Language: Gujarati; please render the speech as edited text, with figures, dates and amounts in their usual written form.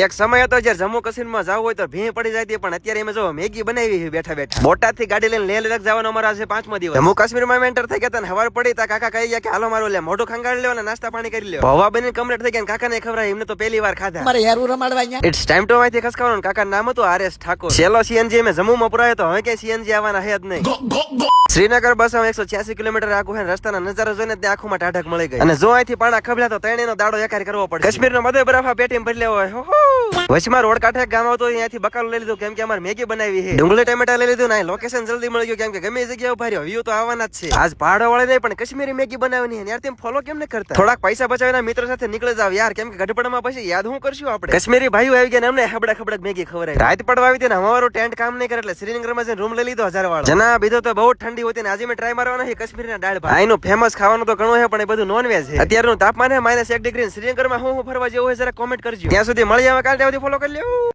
એક સમય હતો જયારે જમ્મુ કાશ્મીરમાં જવું હોય તો ભીં પડી જાય પણ અત્યારે એમાં જો મેગી બનાવી છે બેઠા બેઠા. બોટાદ થી ગાડી લઈને લેહ લદ્દાખ જવાનો અમારા છે 5મો દિવસ. જમ્મુ કાશ્મીરમાં એન્ટર થઈ ગયા હવાર પડી તા કાકા કહી ગયા કે હાલો મારો લે મોઢું ખંગાળી લેવો ને નાસ્તા પાણી કરી લેવો. ભવા બની કમ્પ્લીટ થઈ ગયા કાકા ને ખબર એમને તો પહેલી વાર ખાધા. મારે હેરું રમાડવા અહીંયા. ઇટ્સ ટાઈમ ટુ અહીંથી ખસકાવાનું. કાકા નામ હતું આરએસ ઠાકોર. છેલ્લો સીએનજી મેં જમ્મુમાં પુરાયો તો હવે કઈ સીએનજી આવવાના હે જ નહીં. શ્રીનગર બસ 186 કિલોમીટર આખું છે. રસ્તાના નજારા જોઈને ત્યાં આંખોમાં ટાઢક મળી ગઈ. અને જો અહીંથી પાણા ખબલ્યા તો ત્રણેયનો દાડો એકાર કરવો પડે. કાશ્મીરનો બધો બરફ પેટીમાં ભરી લેવો હોય. વચમાં રોડ કાંઠે ગામ આવતો અહીંયાથી બકાલું લઈ લીધું કેમ કે અમારે મેગી બનાવી છે. ડુંગળી ટમેટા લઈ લીધું ને લોકેશન જલ્દી મળી ગયું કેમ કે ગમે જગ્યાએ ઉભા રહ્યો વ્યૂ તો આવવાના જ છે. આજ પહાડો વાળે નહીં પણ કાશ્મીરી મેગી બનાવવાની છે. યાર તેમ ફોલો કેમ ન કરતા? થોડાક પૈસા બચાવીને મિત્રો સાથે નીકળી જાવ યાર કેમ કે ગઢપડમાં પછી યાદ હું કરશું આપણે. કાશ્મીરી ભાઈઓ આવી ગયા ને અમને હબડા ખબડા મેગી ખવડાવી. રાત પડવા આવી હતી ને અમારું ટેન્ટ કામ નહીં કરે એટલે શ્રીનગરમાં જઈને રૂમ લઈ લીધો 1000 વાળો. જના બીજો તો બહુ ઠંડી હોતી ને આજે મેં ટ્રાય મારવાના છે કાશ્મીરના દાળ ભાત. અહીંનું ફેમસ ખાવાનું તો ઘણું છે પણ એ બધું નોનવેજ છે. અત્યારનું તાપમાન છે -1 ડિગ્રી. શ્રીનગરમાં હું ફરવા જેવું હોય જરા કોમેન્ટ કરજો. ત્યાં સુધી મળી આવે કાલે ફોલો કરી લેવું.